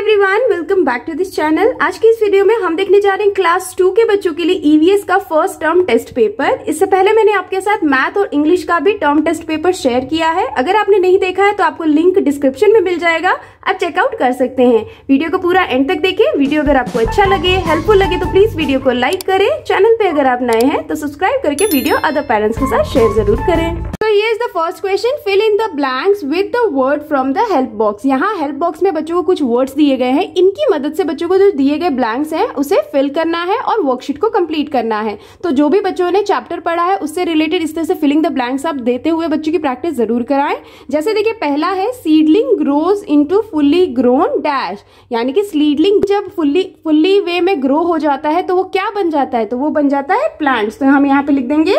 Everyone, welcome back to this channel. आज की इस वीडियो में हम देखने जा रहे हैं क्लास 2 के बच्चों के लिए ईवीएस का फर्स्ट टर्म टेस्ट पेपर। इससे पहले मैंने आपके साथ मैथ और इंग्लिश का भी टर्म टेस्ट पेपर शेयर किया है। अगर आपने नहीं देखा है तो आपको लिंक डिस्क्रिप्शन में मिल जाएगा, आप चेकआउट कर सकते हैं। वीडियो को पूरा एंड तक देखिए। वीडियो अगर आपको अच्छा लगे, हेल्पफुल लगे तो प्लीज वीडियो को लाइक करें। चैनल पे अगर आप नए हैं तो सब्सक्राइब करके वीडियो अदर पेरेंट्स के साथ शेयर जरूर करें। तो ये is the first question, fill in the blanks with the word from the help box. यहाँ हेल्प बॉक्स में बच्चों को कुछ वर्ड्स दिए गए हैं, इनकी मदद से बच्चों को जो दिए गए ब्लैंक्स हैं उसे फिल करना है और वर्कशीट को कंप्लीट करना है। तो जो भी बच्चों ने चैप्टर पढ़ा है उससे रिलेटेड इस तरह से फिलिंग द ब्लैंक्स आप देते हुए बच्चों की प्रैक्टिस जरूर कराएं। जैसे देखिए पहला है seedling grows into fully grown dash, यानी कि सीडलिंग जब फुल्ली वे में ग्रो हो जाता है तो वो क्या बन जाता है, तो वो बन जाता है प्लांट्स। तो हम यहाँ पे लिख देंगे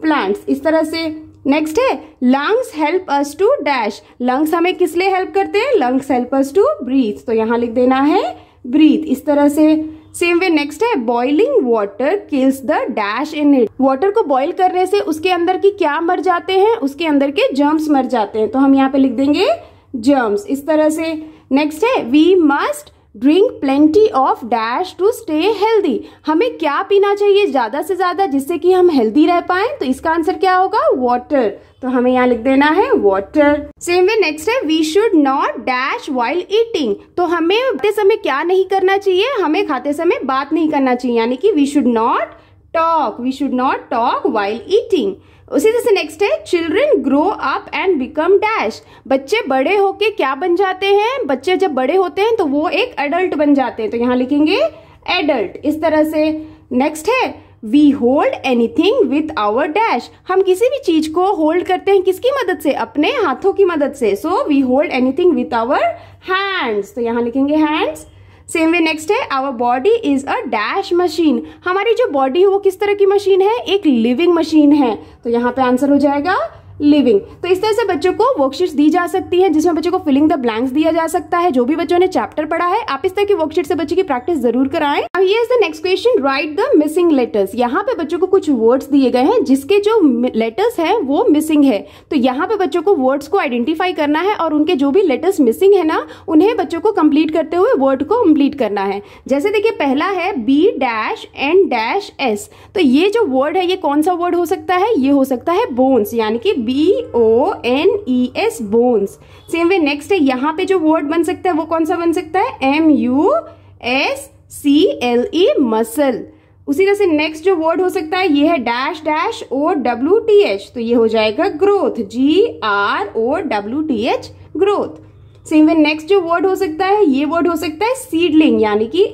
प्लांट्स इस तरह से। नेक्स्ट है lungs help us to dash, lungs हमें किस लिए हेल्प करते हैं, lungs help us to breathe, तो यहाँ लिख देना है ब्रीथ इस तरह से। सेम वे नेक्स्ट है boiling water kills the dash in it, water को बॉईल करने से उसके अंदर की क्या मर जाते हैं, उसके अंदर के जर्म्स मर जाते हैं, तो हम यहाँ पे लिख देंगे जर्म्स इस तरह से। नेक्स्ट है we must drink plenty of dash to stay healthy, हमें क्या पीना चाहिए ज्यादा से ज्यादा जिससे कि हम हेल्दी रह पाए, तो इसका आंसर क्या होगा वाटर, तो हमें यहाँ लिख देना है वाटर। सेम वे नेक्स्ट है we should not dash while eating, तो हमें खाते समय क्या नहीं करना चाहिए, हमें खाते समय बात नहीं करना चाहिए, यानी कि we should not talk while eating. उसी तरह से नेक्स्ट है children grow up and become dash, बच्चे बड़े होके क्या बन जाते हैं, बच्चे जब बड़े होते हैं तो वो एक एडल्ट बन जाते हैं, तो यहाँ लिखेंगे एडल्ट इस तरह से। नेक्स्ट है we hold anything with our dash, हम किसी भी चीज को होल्ड करते हैं किसकी मदद से, अपने हाथों की मदद से, so we hold anything with our hands, तो यहाँ लिखेंगे हैंड्स। सेम वे नेक्स्ट है our body is a dash machine, हमारी जो बॉडी है वो किस तरह की मशीन है, एक लिविंग मशीन है, तो यहाँ पे आंसर हो जाएगा लिविंग। तो इस तरह से बच्चों को वर्कशीट्स दी जा सकती है जिसमें बच्चों को फिलिंग द ब्लैंक्स दिया जा सकता है। जो भी बच्चों ने चैप्टर पढ़ा है आप इस तरह की वर्कशीट से बच्चे की प्रैक्टिस जरूर कराएं। अब ये is the next question, right the missing letters, यहाँ पे बच्चों को कुछ वर्ड्स दिए गए हैं जिसके जो लेटर्स हैं वो मिसिंग है, तो यहाँ पे बच्चों को वर्ड्स को आइडेंटिफाई करना है और उनके जो भी लेटर्स मिसिंग है ना उन्हें बच्चों को कंप्लीट करते हुए वर्ड को कंप्लीट करना है। जैसे देखिए पहला है B dash N dash S, तो ये जो वर्ड है ये कौन सा वर्ड हो सकता है, ये हो सकता है बोन्स, यानी कि BONES bones. Same way next है यहाँ पे जो वर्ड बन सकता है वो कौन सा बन सकता है, MUSCLE मसल। उसी तरह से नेक्स्ट जो वर्ड हो सकता है ये है डैश डैश OWTH, तो ये हो जाएगा growth, GROWTH growth. Same way next जो वर्ड हो सकता है ये वर्ड हो सकता है सीडलिंग, यानी कि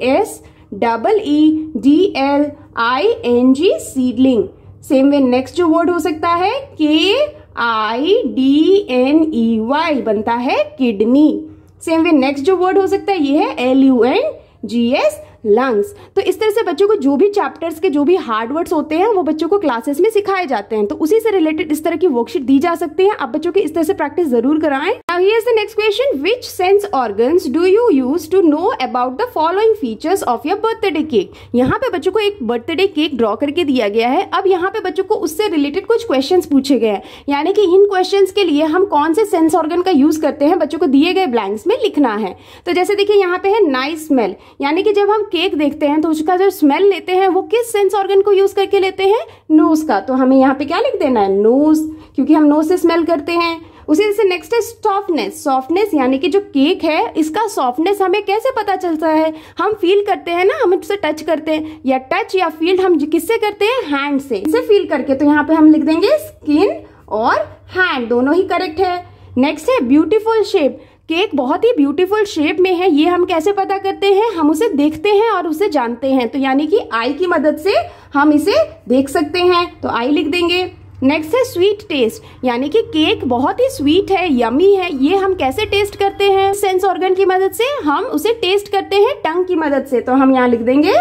SEEDLING seedling. Same way next जो वर्ड हो सकता है KIDNEY बनता है किडनी। सेम वे नेक्स्ट जो वर्ड हो सकता है ये है LUNGS लंग्स। तो इस तरह से बच्चों को जो भी चैप्टर्स के जो भी हार्ड वर्ड्स होते हैं वो बच्चों को क्लासेस में सिखाए जाते हैं, तो उसी से रिलेटेड इस तरह की वर्कशीट दी जा सकती है। आप बच्चों की इस तरह से प्रैक्टिस जरूर कराएं। Now here is the next question, which sense organs do you use to know about the following features of your birthday cake. यहाँ पे बच्चों को एक बर्थडे केक ड्रॉ करके दिया गया है। अब यहाँ पे बच्चों को उससे रिलेटेड कुछ क्वेश्चन पूछे गए हैं, यानी कि इन क्वेश्चन के लिए हम कौन से सेंस ऑर्गन का यूज करते हैं बच्चों को दिए गए ब्लैंक्स में लिखना है। तो जैसे देखिए यहाँ पे है नाइस स्मेल, यानी कि जब हम केक देखते हैं तो उसका जो स्मेल लेते हैं वो किस सेंस ऑर्गन को यूज करके लेते हैं, नोज का, तो हमें यहाँ पे क्या लिख देना है नोज, क्योंकि हम नोज से स्मेल करते हैं। उसी से नेक्स्ट है सॉफ्टनेस, सॉफ्टनेस यानी कि जो केक है इसका सॉफ्टनेस हमें कैसे पता चलता है, हम फील करते हैं ना, हम उससे टच करते हैं, या टच या फील हम किससे करते हैं, हैंड से फील करके, तो यहाँ पे हम लिख देंगे स्किन और हैंड, दोनों ही करेक्ट है। नेक्स्ट है ब्यूटीफुल शेप, केक बहुत ही ब्यूटीफुल शेप में है, ये हम कैसे पता करते हैं, हम उसे देखते हैं और उसे जानते हैं, तो यानी कि आई की मदद से हम इसे देख सकते हैं, तो आई लिख देंगे। नेक्स्ट है स्वीट टेस्ट, यानी कि केक बहुत ही स्वीट है, यमी है, ये हम कैसे टेस्ट करते हैं, सेंस ऑर्गन की मदद से हम उसे टेस्ट करते हैं टंग की मदद से, तो हम यहाँ लिख देंगे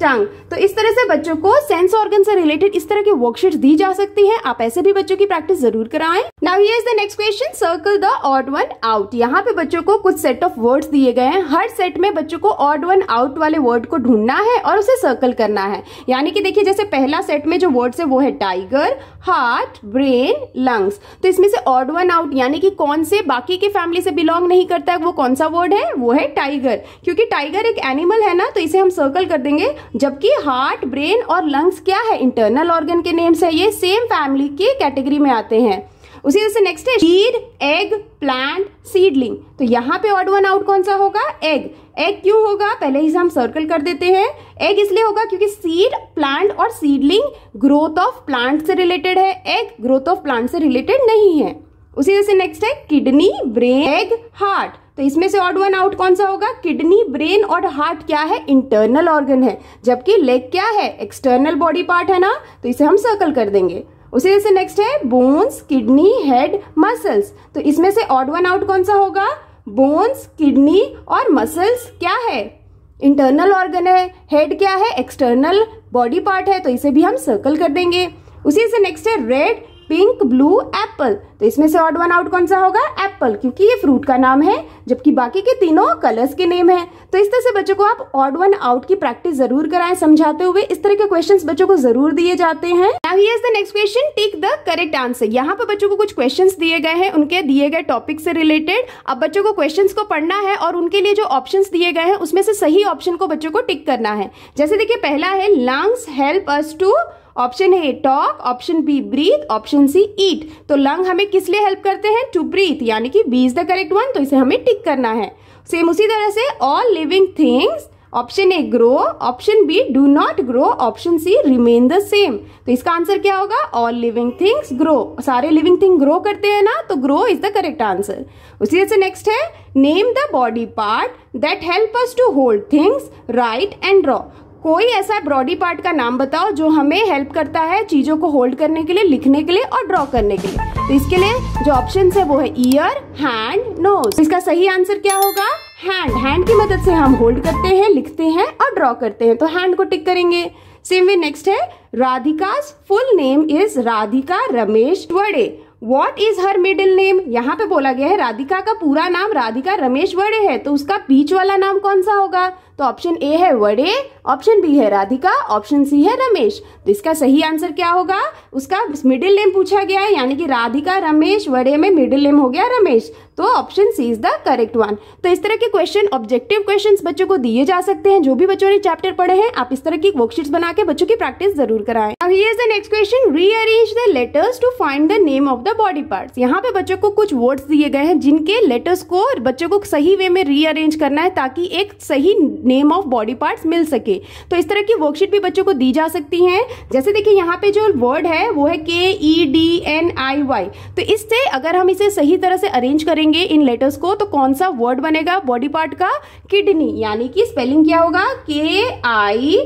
टंग। तो इस तरह से बच्चों को सेंस ऑर्गन से रिलेटेड इस तरह की वर्कशीट्स दी जा सकती हैं। आप ऐसे भी बच्चों की प्रैक्टिस जरूर कराएं। Now here is the next question, circle the odd one out. यहाँ पे बच्चों को कुछ सेट ऑफ वर्ड्स दिए गए हैं। हर सेट में बच्चों को ऑड वन आउट वाले वर्ड को ढूंढना है और उसे सर्कल करना है। यानी कि देखिए, जैसे पहला सेट में जो वर्ड्स है वो है टाइगर, हार्ट, ब्रेन, लंग्स। तो इसमें से ऑड वन आउट यानी कि कौन से बाकी की फैमिली से बिलोंग नहीं करता है, वो कौन सा वर्ड है, वो है टाइगर। क्योंकि टाइगर एक एनिमल है ना, तो इसे हम सर्कल कर देंगे। जबकि हार्ट, ब्रेन और लंग्स क्या है, इंटरनल ऑर्गन के नेम्स है। ये सेम फैमिली के कैटेगरी में आते हैं। उसी तरह से नेक्स्ट है सीड, एग, प्लांट, सीडलिंग। तो यहाँ पे ऑड वन आउट कौन सा होगा, एग। एग क्यों होगा, पहले ही हम सर्कल कर देते हैं। एग इसलिए होगा क्योंकि सीड, प्लांट और सीडलिंग ग्रोथ ऑफ प्लांट से रिलेटेड है, एग ग्रोथ ऑफ प्लांट से रिलेटेड नहीं है। उसी तरह से नेक्स्ट है किडनी, ब्रेन, एग, हार्ट। तो इसमें से ऑड वन आउट कौन सा होगा, किडनी, ब्रेन और हार्ट क्या है, इंटरनल ऑर्गन है। जबकि लेग क्या है, एक्सटर्नल बॉडी पार्ट है ना, तो इसे हम सर्कल कर देंगे। उसी तरह से नेक्स्ट है बोन्स, किडनी, हेड, मसल्स। तो इसमें से ऑड वन आउट कौन सा होगा, बोन्स, किडनी और मसल्स क्या है, इंटरनल ऑर्गन है। हेड क्या है, एक्सटर्नल बॉडी पार्ट है, तो इसे भी हम सर्कल कर देंगे। उसी से नेक्स्ट है रेड, पिंक, ब्लू, एप्पल। तो इसमें से ऑड वन आउट कौन सा होगा, एप्पल, क्योंकि ये फ्रूट का नाम है, जबकि बाकी के तीनों कलर्स के नेम है। तो इस तरह से बच्चों को आप ऑड वन आउट की प्रैक्टिस जरूर कराएं समझाते हुए। इस तरह के क्वेश्चंस बच्चों को जरूर दिए जाते हैं। Now here is the next question, tick the correct answer. यहाँ पे बच्चों को कुछ क्वेश्चंस दिए गए हैं, उनके दिए गए टॉपिक से रिलेटेड। अब बच्चों को क्वेश्चंस को पढ़ना है और उनके लिए जो ऑप्शंस दिए गए हैं उसमें से सही ऑप्शन को बच्चों को टिक करना है। जैसे देखिए, पहला है lungs help us to, option A talk, option B breathe, option C eat. तो लंग हमें किस लिए हेल्प करते हैं, टू ब्रीथ, यानी कि B is the correct one, तो इसे हमें टिक करना है। सेम उसी तरह से all living things, option A grow, option B do not grow, option C remain the same. तो इसका आंसर क्या होगा, ऑल लिविंग थिंग्स ग्रो। सारे लिविंग थिंग ग्रो करते हैं ना, तो grow is the correct answer. उसी तरह से नेक्स्ट है name the body part that help us to hold things, write and draw. कोई ऐसा बॉडी पार्ट का नाम बताओ जो हमें हेल्प करता है चीजों को होल्ड करने के लिए, लिखने के लिए और ड्रॉ करने के लिए। तो इसके लिए जो ऑप्शन है वो है ईयर, हैंड, नोज। इसका सही आंसर क्या होगा, हैंड। हैंड की मदद से हम होल्ड करते हैं, लिखते हैं और ड्रॉ करते हैं, तो हैंड को टिक करेंगे। सेम वे नेक्स्ट है Radhika's full name is Radhika Ramesh Wade. What is her middle name? यहाँ पे बोला गया है राधिका का पूरा नाम राधिका रमेश वड़े है, तो उसका बीच वाला नाम कौन सा होगा, तो ऑप्शन ए है वड़े, ऑप्शन बी है राधिका, ऑप्शन सी है रमेश। तो इसका सही आंसर क्या होगा, उसका मिडिल नेम पूछा गया है, यानी कि राधिका रमेश वड़े में मिडिल नेम हो गया रमेश, तो option C is the correct one. तो इस तरह के क्वेश्चन, ऑब्जेक्टिव क्वेश्चंस बच्चों को दिए जा सकते हैं। जो भी बच्चों ने चैप्टर पढ़े हैं, आप इस तरह की वर्कशीट्स बना के बच्चों की प्रैक्टिस जरूर कराएं। अब here is the next question, rearrange the letters to find the name of the body parts. यहाँ पे बच्चों को कुछ वर्ड्स दिए गए हैं जिनके लेटर्स को बच्चों को सही वे में रीअरेंज करना है ताकि एक सही नेम ऑफ बॉडी पार्ट्स मिल सके। तो इस तरह की वर्कशीट भी बच्चों को दी जा सकती हैं। जैसे देखिए, यहाँ पे जो वर्ड है वो है KEDNIY। तो इससे अगर हम इसे सही तरह से अरेंज करेंगे इन लेटर्स को, तो कौन सा वर्ड बनेगा बॉडी पार्ट का, किडनी, यानी कि स्पेलिंग क्या होगा, KIDNEY,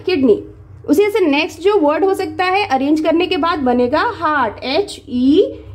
किडनी। उसी से नेक्स्ट जो वर्ड हो सकता है अरेंज करने के बाद बनेगा heart,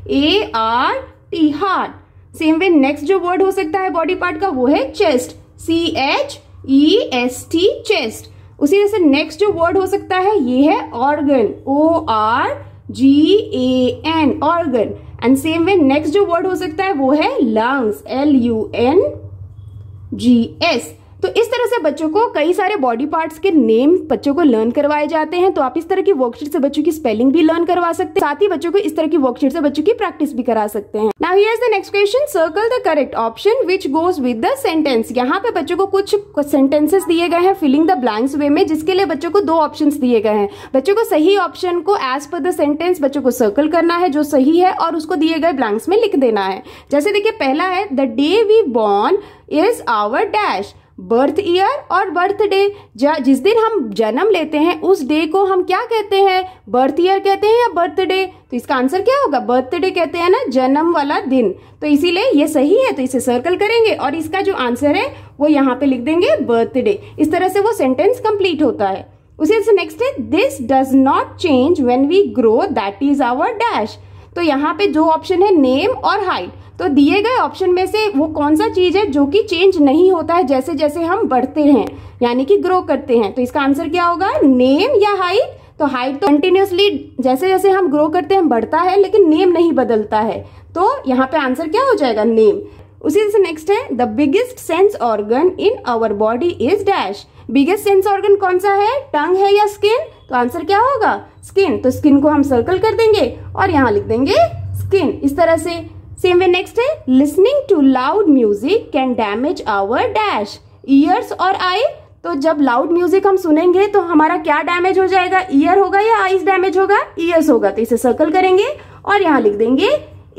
HEART, heart. Same way next जो वर्ड हो सकता है बॉडी पार्ट का वो है चेस्ट, CHEST, चेस्ट। उसी तरह से नेक्स्ट जो वर्ड हो सकता है ये है organ, ORGAN, organ. And same way next जो वर्ड हो सकता है वो है लंग्स, LUNGS। तो इस तरह से बच्चों को कई सारे बॉडी पार्ट्स के नेम बच्चों को लर्न करवाए जाते हैं। तो आप इस तरह की वर्कशीट से बच्चों की स्पेलिंग भी लर्न करवा सकते हैं, साथ ही बच्चों को इस तरह की वर्कशीट से बच्चों की प्रैक्टिस भी करा सकते हैं। Now here is the next question, circle the correct option which goes with the sentence. यहाँ पे बच्चों को कुछ सेंटेंसेस दिए गए हैं फिलिंग द ब्लैंक्स वे में, जिसके लिए बच्चों को 2 ऑप्शंस दिए गए हैं। बच्चों को सही ऑप्शन को एज पर द सेंटेंस बच्चों को सर्कल करना है जो सही है और उसको दिए गए ब्लैंक्स में लिख देना है। जैसे देखिए, पहला है the day we born is our dash, birth year और बर्थडे। जिस दिन हम जन्म लेते हैं उस डे को हम क्या कहते हैं, बर्थ ईयर कहते हैं या बर्थडे। तो इसका आंसर क्या होगा, बर्थडे कहते हैं ना, जन्म वाला दिन। तो इसीलिए ये सही है, तो इसे सर्कल करेंगे और इसका जो आंसर है वो यहाँ पे लिख देंगे बर्थडे। इस तरह से वो सेंटेंस कंप्लीट होता है। उसी से नेक्स्ट है this does not change when we grow, that is our dash. तो यहाँ पे जो ऑप्शन है नेम और हाइट, तो दिए गए ऑप्शन में से वो कौन सा चीज है जो कि चेंज नहीं होता है जैसे जैसे हम बढ़ते हैं, यानी कि ग्रो करते हैं। तो इसका आंसर क्या होगा, नेम या हाइट। तो हाइट तो कंटिन्यूसली जैसे जैसे हम ग्रो करते हैं बढ़ता है, लेकिन नेम नहीं बदलता है। तो यहाँ पे आंसर क्या हो जाएगा, नेम। उसी से नेक्स्ट है, the biggest sense organ in our body is dash. Biggest sense organ कौन सा है, टंग है या स्किन? तो आंसर क्या होगा, स्किन। तो स्किन को हम सर्कल कर देंगे और यहाँ लिख देंगे स्किन, इस तरह से। सेम वे नेक्स्ट है, listening to loud music can damage our dash, ears और आई। तो जब लाउड म्यूजिक हम सुनेंगे तो हमारा क्या डैमेज हो जाएगा, ईयर होगा या आईज डैमेज होगा, ईयर्स होगा। तो इसे सर्कल करेंगे और यहाँ लिख देंगे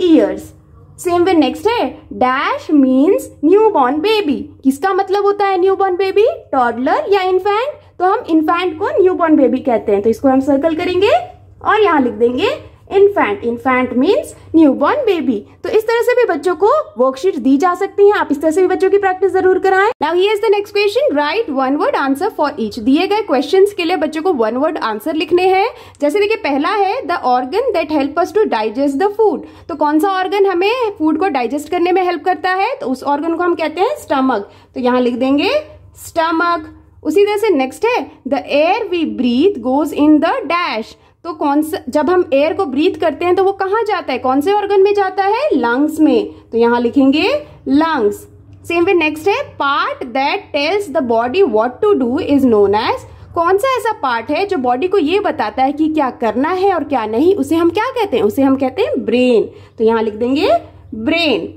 ईयर्स। सेम वे नेक्स्ट है, dash means new born baby. किसका मतलब होता है न्यू बॉर्न बेबी, टॉडलर या इन्फेंट? तो हम इन्फेंट को न्यू बॉर्न बेबी कहते हैं। तो इसको हम सर्कल करेंगे और यहाँ लिख देंगे infant. Infant means new born baby. तो इस तरह से भी बच्चों को वर्कशीट दी जा सकती हैं। आप इस तरह से भी बच्चों की प्रैक्टिस जरूर कराएं। Now here is the next question, right one word answer for each. दिए गए क्वेश्चंस के लिए बच्चों को वन वर्ड आंसर लिखने हैं। जैसे देखिए पहला है, the organ that help us to digest the food. तो कौन सा ऑर्गन हमें फूड को डाइजेस्ट करने में हेल्प करता है, तो उस ऑर्गन को हम कहते हैं स्टमक। तो यहाँ लिख देंगे स्टमक। उसी तरह से नेक्स्ट है, the air we breathe goes in the dash. तो कौन सा, जब हम एयर को ब्रीथ करते हैं तो वो कहाँ जाता है, कौन से ऑर्गन में जाता है, लंग्स में। तो यहाँ लिखेंगे लंग्स। सेम वे नेक्स्ट है, part that tells the body what to do is known as. कौन सा ऐसा पार्ट है जो बॉडी को ये बताता है कि क्या करना है और क्या नहीं, उसे हम क्या कहते हैं, उसे हम कहते हैं ब्रेन। तो यहाँ लिख देंगे ब्रेन।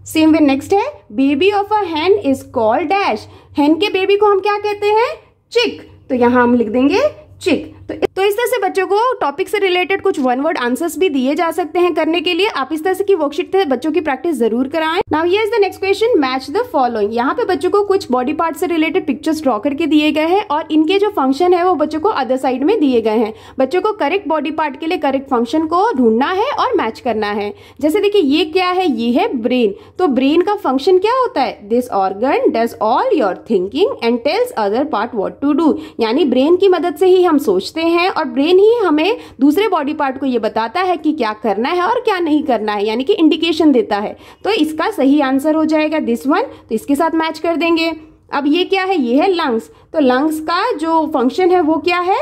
सेम वे नेक्स्ट है, baby of a hen is called dash. Hen के बेबी को हम क्या कहते हैं, चिक। तो यहाँ हम लिख देंगे चिक। तो इस तरह से बच्चों को टॉपिक से रिलेटेड कुछ वन वर्ड आंसर्स भी दिए जा सकते हैं करने के लिए। आप इस तरह से की वर्कशीट से बच्चों की प्रैक्टिस जरूर कराएं। Now here is the next question, match the following. यहाँ पे बच्चों को कुछ बॉडी पार्ट से रिलेटेड पिक्चर्स ड्रॉ करके दिए गए हैं और इनके जो फंक्शन है वो बच्चों को अदर साइड में दिए गए हैं। बच्चों को करेक्ट बॉडी पार्ट के लिए करेक्ट फंक्शन को ढूंढना है और मैच करना है। जैसे देखिए ये क्या है, ये है ब्रेन। तो ब्रेन का फंक्शन क्या होता है, this organ does all your thinking and tells other part what to do. यानी ब्रेन की मदद से ही हम सोचते हैं और ब्रेन ही हमें दूसरे बॉडी पार्ट को ये बताता है कि क्या करना है और क्या नहीं करना है, यानी कि इंडिकेशन देता है। तो इसका सही आंसर हो जाएगा दिस वन। तो इसके साथ मैच कर देंगे। अब ये क्या है, ये है लंग्स। तो लंग्स का जो फंक्शन है वो क्या है,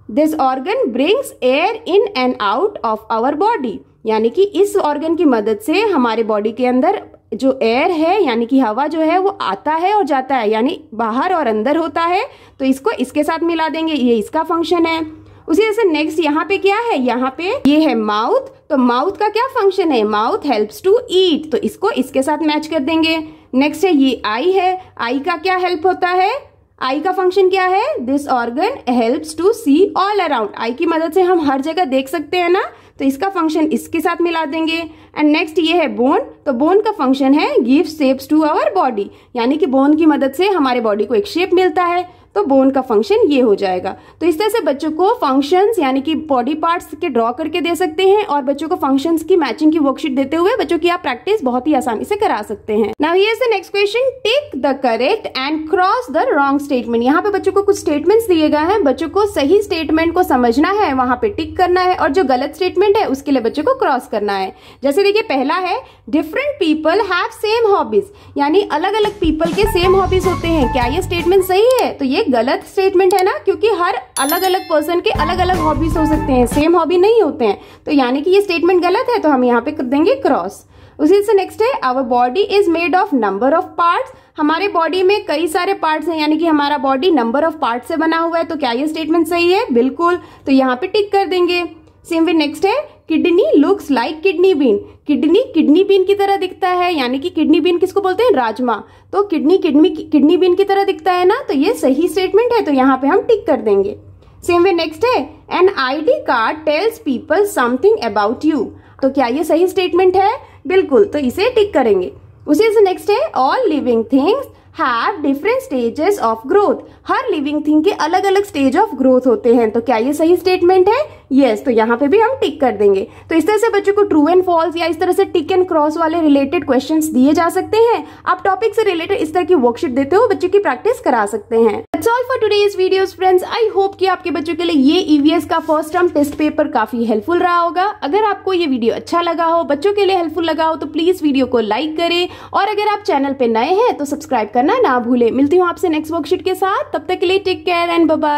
this organ brings air in and out of our body. यानी कि इस ऑर्गन की मदद से हमारे बॉडी के अंदर जो एयर है यानी कि हवा जो है वो आता है और जाता है, यानी बाहर और अंदर होता है। तो इसको इसके साथ मिला देंगे, ये इसका फंक्शन है। उसी तरह से नेक्स्ट यहाँ पे क्या है, यहाँ पे ये है माउथ। तो माउथ का क्या फंक्शन है, माउथ हेल्प्स टू ईट। तो इसको इसके साथ मैच कर देंगे। नेक्स्ट है ये आई है, आई का क्या हेल्प होता है, आई का फंक्शन क्या है, this organ helps to see all around. Eye की मदद से हम हर जगह देख सकते हैं ना, तो इसका फंक्शन इसके साथ मिला देंगे। एंड नेक्स्ट ये है बोन। तो बोन का फंक्शन है give shapes to our body, यानी कि बोन की मदद से हमारे बॉडी को एक शेप मिलता है। तो बोन का फंक्शन ये हो जाएगा। तो इस तरह से बच्चों को फंक्शंस यानी कि बॉडी पार्ट्स के ड्रॉ करके दे सकते हैं और बच्चों को फंक्शंस की मैचिंग की वर्कशीट देते हुए बच्चों की आप प्रैक्टिस बहुत ही आसानी से करा सकते हैं। Now here is the next question, tick the correct and cross the wrong statement. यहाँ पे बच्चों को कुछ स्टेटमेंट्स दिए गए हैं, बच्चों को सही स्टेटमेंट को समझना है, वहां पे टिक करना है और जो गलत स्टेटमेंट है उसके लिए बच्चों को क्रॉस करना है। जैसे देखिए पहला है, different people have same hobbies. यानी अलग अलग पीपल के सेम हॉबीज होते हैं। क्या ये स्टेटमेंट सही है, तो ये गलत स्टेटमेंट है ना, क्योंकि हर अलग अलग पर्सन के अलग अलग हॉबीज हो सकते हैं, सेम हॉबी नहीं होते हैं। तो यानी कि ये स्टेटमेंट गलत है, तो हम यहाँ पे कर देंगे क्रॉस। उसी से नेक्स्ट है, our body is made of number of parts. हमारे बॉडी में कई सारे पार्ट्स हैं, यानी कि हमारा बॉडी नंबर ऑफ पार्ट से बना हुआ है। तो क्या ये स्टेटमेंट सही है, बिल्कुल। तो यहाँ पे टिक कर देंगे। सेम वे नेक्स्ट है, kidney looks like kidney bean. Kidney bean की तरह दिखता है, यानी कि किडनी बीन किसको बोलते हैं, राजमा। तो किडनी बीन की तरह दिखता है ना, तो ये सही स्टेटमेंट है। तो यहाँ पे हम टिक कर देंगे। सेम वे नेक्स्ट है, an ID card tells people something about you. तो क्या ये सही स्टेटमेंट है, बिल्कुल। तो इसे टिक करेंगे। उसी से नेक्स्ट है, all living things have different stages of growth. Her living thing के अलग अलग स्टेज ऑफ ग्रोथ होते हैं। तो क्या ये सही स्टेटमेंट है, यस। तो यहाँ पे भी हम टिक कर देंगे। तो इस तरह से बच्चों को ट्रू एंड फॉल्स या इस तरह से टिक एंड क्रॉस वाले रिलेटेड क्वेश्चंस दिए जा सकते हैं। आप टॉपिक से रिलेटेड इस तरह की वर्कशीट देते हो बच्चों की प्रैक्टिस करा सकते हैं। That's all for today's videos friends, I hope कि आपके बच्चों के लिए ये ईवीएस का फर्स्ट टर्म टेस्ट पेपर काफी हेल्पफुल रहा होगा। अगर आपको ये वीडियो अच्छा लगा हो, बच्चों के लिए हेल्पफुल लगा हो, तो प्लीज वीडियो को लाइक करें और अगर आप चैनल पे नए हैं तो सब्सक्राइब करना ना भूलें। मिलती हूँ आपसे नेक्स्ट वर्कशीट के साथ, तब तक के लिए take care and bye bye.